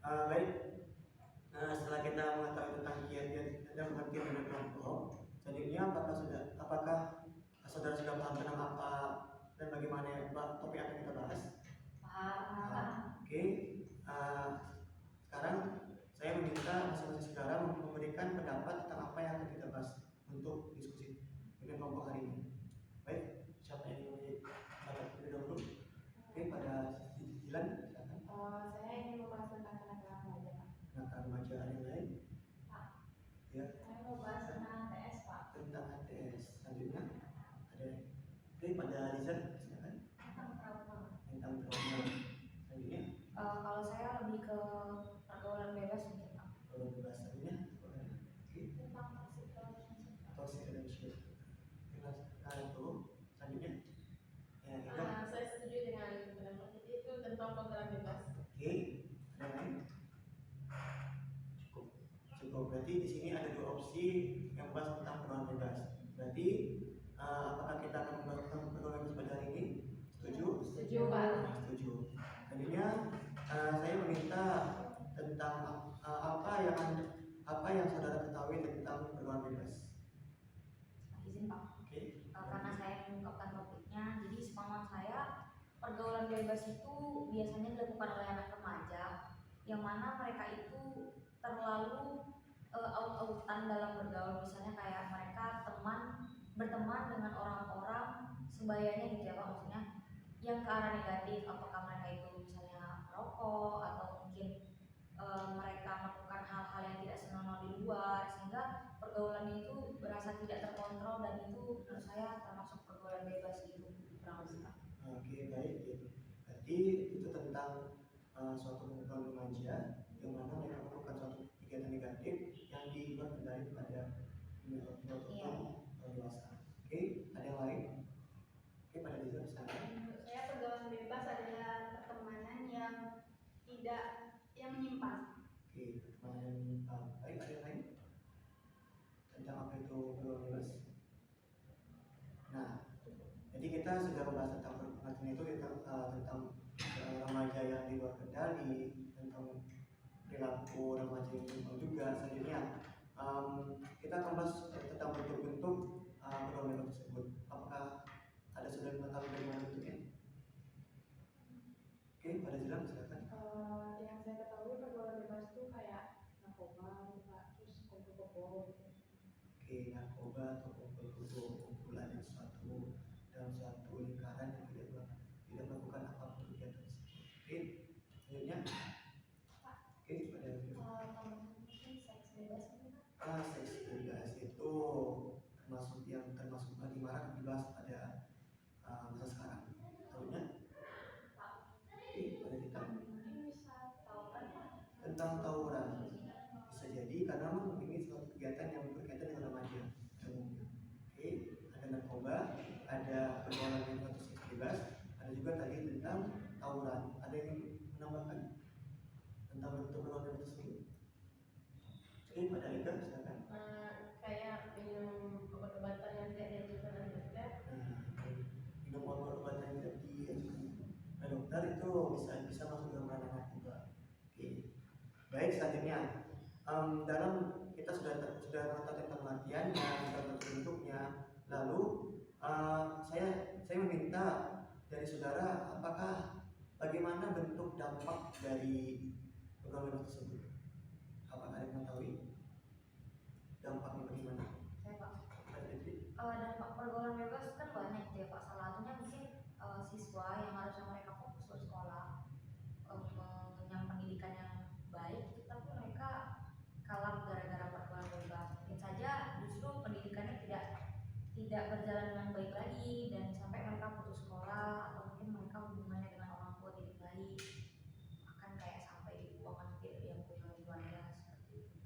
Baik, setelah kita mengetahui tentang kiat-kiat dan pengertian dari kelompok, selanjutnya apakah saudara sudah paham tentang apa dan bagaimana topik yang akan kita bahas? Paham. Oke, sekarang saya meminta masing-masing saudara memberikan pendapat tentang apa yang akan kita bahas untuk diskusi dengan kelompok hari ini. Baik, siapa yang ingin mendapat terlebih dahulu? Oke, pada cicilan silakan. Saya ingin membahas tentang kenakalan remaja, Pak. Kenakalan remaja, ada yang lain? Pak, Ya. saya mau bahas tentang HTS, Pak. Tentang HTS. Selanjutnya ada. Oke, pada Rizal silakan. Tentang trauma. Tentang trauma. Selanjutnya. Kalau saya lebih ke pergaulan bebas mungkin, Pak. Pergaulan bebas. Selanjutnya. Oke. Tentang toxic relationship. Toxic relationship. Nah, itu selanjutnya. Ya, Saya setuju dengan pendapat itu tentang pergaulan bebas. Oke, ada yang lain? Cukup. Berarti di sini ada dua opsi yang membahas tentang pergaulan bebas. Berarti apakah kita akan membahas tentang pergaulan bebas pada hari ini? Setuju? Setuju, Pak. Setuju. Selanjutnya saya meminta tentang apa yang saudara ketahui tentang pergaulan bebas. Izin, Pak. Oke. Karena saya mengungkapkan topiknya, jadi sepengetahuan saya pergaulan bebas itu biasanya dilakukan oleh anak remaja yang mana mereka itu terlalu out-outan dalam bergaul, misalnya kayak mereka berteman dengan orang-orang sebayanya gitu ya Pak, maksudnya yang ke arah negatif, apakah mereka itu misalnya merokok atau mungkin mereka melakukan hal-hal yang tidak senonoh di luar, sehingga pergaulan itu berasa tidak terkontrol dan itu menurut saya termasuk pergaulan bebas gitu kurang lebih. Oke, baik. Berarti itu tentang suatu kumpulan remaja yang mana mereka melakukan suatu kegiatan negatif yang di luar kendali pada dewasa. Oke, ada yang lain? Oke, pada Rizal misalnya. Menurut saya pergaulan bebas adalah pertemanan yang menyimpang. Oke, pertemanan yang menyimpang. Baik, ada yang lain? Tentang apa itu pergaulan bebas? Nah, jadi kita sudah membahas tentang pengertian itu tentang remaja yang di luar kendali, tentang perilaku remaja yang menyimpang juga. Selanjutnya kita akan bahas tentang bentuk-bentuk pergaulan tersebut. Apakah ada sudah mengetahui bagaimana bentuknya? Oke, pada Jilang silakan. Yang saya ketahui pergaulan bebas itu kayak narkoba, terus kumpul-kumpul. Oke, narkoba atau kumpul-kumpul, kumpulan yang dalam suatu lingkaran yang tidak melakukan apapun kegiatan tersebut. Oke, selanjutnya. Oke, pada mungkin seks bebas itu seks bebas itu termasuk lagi marak dibahas pada masa sekarang. Selanjutnya. Oke, pada kita Mungkin bisa tawuran, Pak. tentang tawuran. Bisa jadi karena memang ini suatu kegiatan yang berkaitan dengan remaja umumnya. Oke, ada narkoba, ada pergaulan yang seks bebas, ada juga tadi tentang tawuran. Ada yang menambahkan tentang bentuk pergaulan tersebut? Oke, pada Ega silakan. Kayak minum obat-obatan yang tidak dianjurkan oleh dokter. Minum obat-obatan yang tidak dianjurkan oleh dokter itu bisa masuk dalam ranah narkoba. Oke, baik. Selanjutnya dalam kita sudah mengetahui tentang pengertiannya, sudah bentuknya. Lalu saya meminta dari saudara, bagaimana bentuk dampak dari pergaulan tersebut? Apakah ada yang mengetahui dampaknya bagaimana? Saya Pak. Dampak pergaulan bebas kan banyak ya Pak. Salah satunya mungkin siswa yang harusnya mereka fokus bersekolah, mengenyam pendidikan yang baik, tapi mereka kalah gara-gara pergaulan bebas. Mungkin saja justru pendidikannya tidak berjalan dengan baik lagi dan sampai mereka putus sekolah, atau mungkin mereka hubungannya dengan orang tua tidak baik, akan kayak sampai dibuang tidak diakui oleh keluarga seperti itu.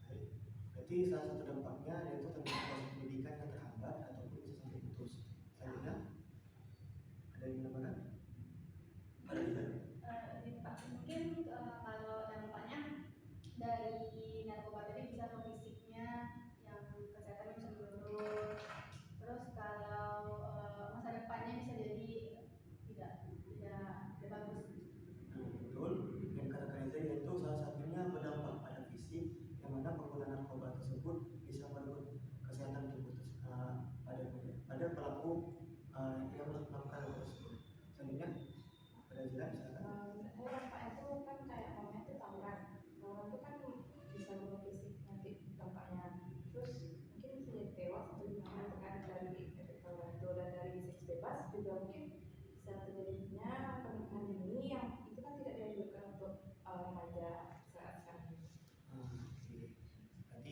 Baik. Berarti salah satu dampaknya yaitu tentang proses pendidikan yang terhambat ataupun bisa sampai putus. Selanjutnya ada yang menambahkan? Ada tidak? Pak, mungkin kalau dampaknya dari narkoba tadi bisa ke fisiknya, yang kesehatannya bisa menurun. Terus kalau masa depannya bisa jadi tidak bagus. Betul. Dan kata Reza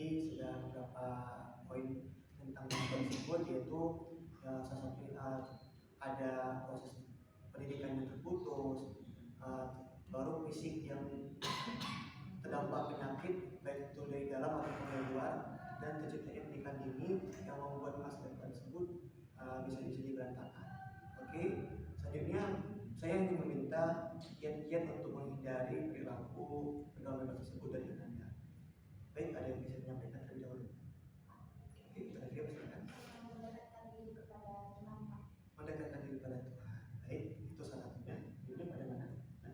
tadi sudah beberapa poin tentang pendidikan tersebut, yaitu salah satunya ada proses pendidikan yang terputus, baru fisik yang terdampak penyakit baik itu dari dalam ataupun dari luar, dan terciptanya pendidikan dini yang membuat masa depan tersebut bisa jadi berantakan. Oke, selanjutnya saya ingin meminta kiat-kiat untuk menghindari perilaku pergaulan bebas tersebut dari Anda. Baik, ada yang bisa menyampaikan terlebih dahulu? Oke, kita silakan. Mendekatkan diri kepada Tuhan, Pak. Mendekatkan diri pada Tuhan. Baik, itu salah satunya. Ini pada mana? Nah,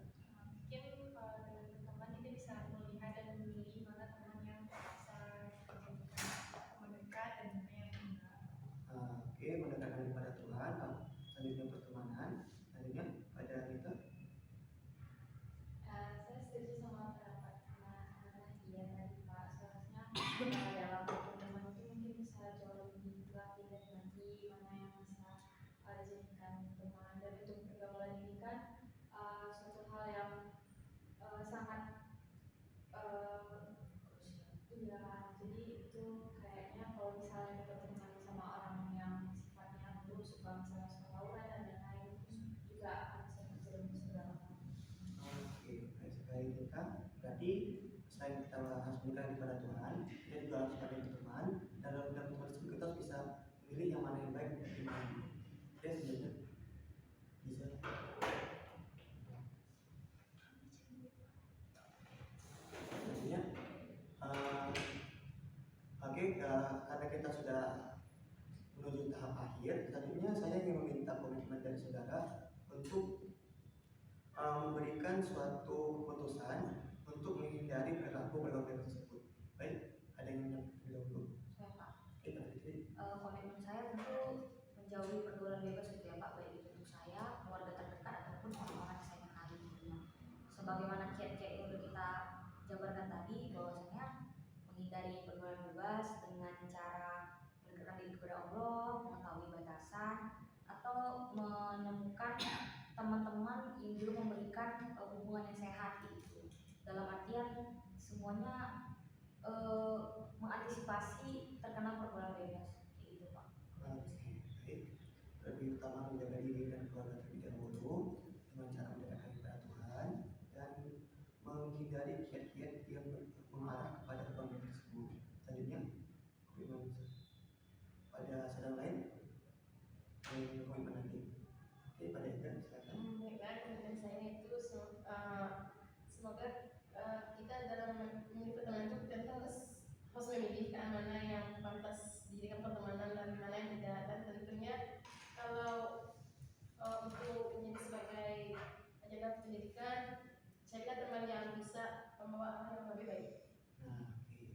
Mungkin dengan berteman kita bisa melihat dan memilih mana teman yang bisa dijadikan teman dekat dan mana yang enggak. Oke, mendekatkan diri pada Tuhan. Selanjutnya pertemanan. Selanjutnya pada kita. Saya setuju sama pendapat Nadia tadi Pak. Seharusnya dalam pertemuan itu mungkin bisa jauh lebih dipilih nanti mana yang bisa dijadikan teman, dan untuk pergaulan ini kan suatu hal yang sangat iya, jadi itu kayaknya kalau misalnya kita berteman sama orang yang sifatnya buruk, suka misalnya suka tawuran dan lain-lain, itu juga akan bisa terjerumus ke dalam. Oke, baik sekali kita. Berarti selain kita harus mendekatkan diri pada Tuhan, kita juga harus saling berteman. Dalam teman tersebut kita harus bisa memilih yang mana yang baik untuk kita. Oke, selanjutnya bisa. Selanjutnya, oke, karena kita sudah menuju tahap akhir, selanjutnya saya ingin meminta komitmen dari saudara untuk memberikan suatu keputusan untuk menghindari perilaku pergaulan tersebut. Baik, ada yang menyampaikan terlebih dahulu? Saya, Pak. Oke, Pak Fitri. Komitmen saya tentu menjauhi pergaulan bebas gitu ya Pak, baik itu untuk saya, keluarga terdekat ataupun orang-orang yang saya kenali tentunya. Sebagaimana kiat-kiat yang udah kita jabarkan tadi, bahwasanya menghindari pergaulan bebas dengan cara mendekatkan diri kepada Allah, mengetahui batasan, atau menemukan teman-teman yang juga memberikan hubungan yang sehat gitu. Dalam artian semuanya mengantisipasi terkena pergaulan bebas kayak gitu Pak. Oke, baik. Lebih utama menjaga diri dan keluarga terlebih dahulu dengan cara mendekatkan diri pada Tuhan dan menghindari kiat-kiat yang mengarah kepada pergaulan tersebut. Selanjutnya, komitmen pada saudara lain, komitmen lagi. Oke, pada Ega, silakan. Baiklah, komitmen saya itu semoga kita dalam memilih pertemanan itu kita harus memilih mana yang pantas dijadikan pertemanan dan mana yang tidak. Dan tentunya kalau untuk menjadi sebagai agenda pendidikan, saya kira teman yang bisa membawa hal yang lebih baik. Nah, oke.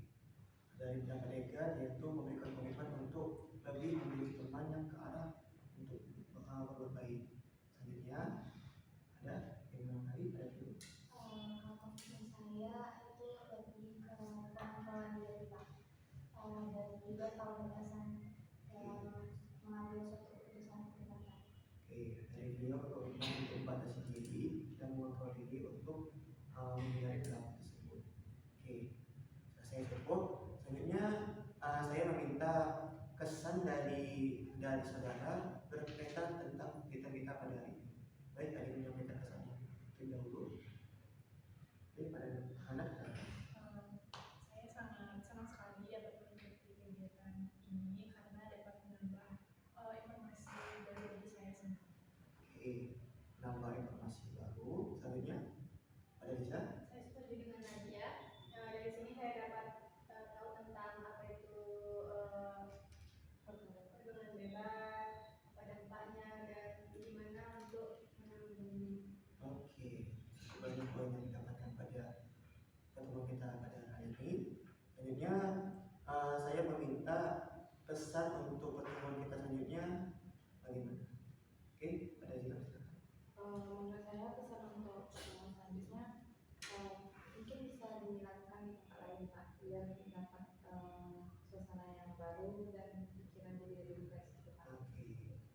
Dari pendapat Ega yaitu memberikan komitmen untuk lebih memilih teman yang ke arah untuk berbuat baik. Selanjutnya ada yang mengenai pada itu. Kalau komitmen saya itu lebih ke pengetahuan diri Pak, dan juga tahu batasan dalam mengambil suatu keputusan tindakan. Oke, dari beliau berkomitmen untuk membatasi diri dan mengontrol diri untuk menghindari perilaku tersebut. Oke, saya cukup. Selanjutnya saya meminta kesan dari saudara berkaitan tentang kita pada hari ini. Baik, ada yang menyampaikan kesannya terlebih dahulu. Baik, pada anak. Saya sangat senang sekali dapat mengikuti kegiatan ini karena dapat menambah informasi dari diri saya sendiri. Oke, nambah informasi baru. Selanjutnya ada Lisa. Saya setuju dengan Nadia. Dari sini saya dapat tahu tentang apa itu pergaulan bebas, apa dampaknya, dan bagaimana untuk menanggulanginya. Oke, banyak poin yang didapatkan pada pertemuan kita pada hari ini. Selanjutnya saya meminta pesan untuk pertemuan kita selanjutnya bagaimana? Oke, pada silakan. Menurut saya pesan untuk pertemuan selanjutnya mungkin bisa dilakukan di tempat lain Pak, biar dapat suasana yang baru dan pikiran jadi lebih fresh gitu Pak. Oke,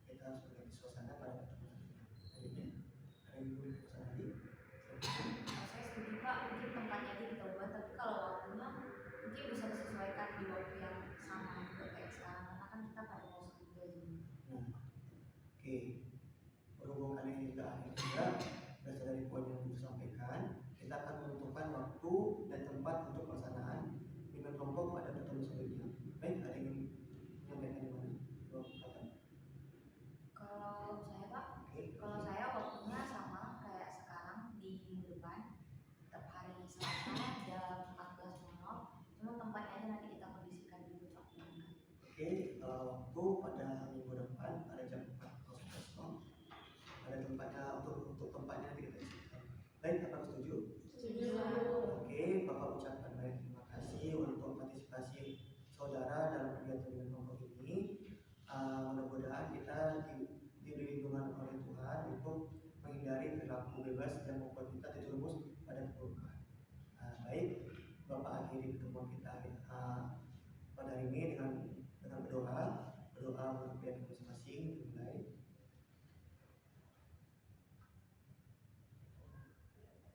kita harus mengganti suasana pada pertemuan selanjutnya. Selanjutnya, ada yang ingin pesan lagi? Saya setuju Pak, mungkin tempatnya aja kita ubah, tapi kalau waktunya mungkin bisa disesuaikan di waktu yang sama juga kayak sekarang karena kan kita pada mau juga jadi. Nah, oke. Berhubung kali ini sudah akhir juga, berdasar dari poin yang kita sampaikan, kita akan menentukan waktu dan tempat untuk pelaksanaan dengan kelompok pada pertemuan selanjutnya. Baik, ada yang ingin menyampaikan di mana? Coba katakan. Kalau saya Pak, Oke. kalau saya waktunya sama kayak sekarang di minggu depan, tetap hari Selasa jam 14.00. Cuma tempatnya aja nanti kita kondisikan dulu Pak. Oke, waktu pada minggu depan pada jam 4.00. Ada tempatnya untuk tempatnya nanti kita diskusikan. Baik, apakah setuju? Setuju. Oke, Bapak ucapkan banyak terima kasih untuk partisipasi saudara dalam kegiatan dengan kelompok ini. Mudah-mudahan kita diberi lindungan oleh Tuhan untuk menghindari perilaku bebas yang membuat kita terjerumus pada keburukan. Baik, Bapak akhiri pertemuan kita pada hari ini dengan berdoa untuk kegiatan masing-masing dimulai.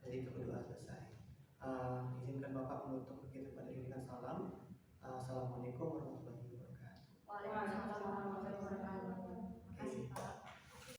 Jadi itu berdoa selesai. Izinkan Bapak menutup kegiatan pada ini dengan salam. Assalamualaikum warahmatullahi wabarakatuh.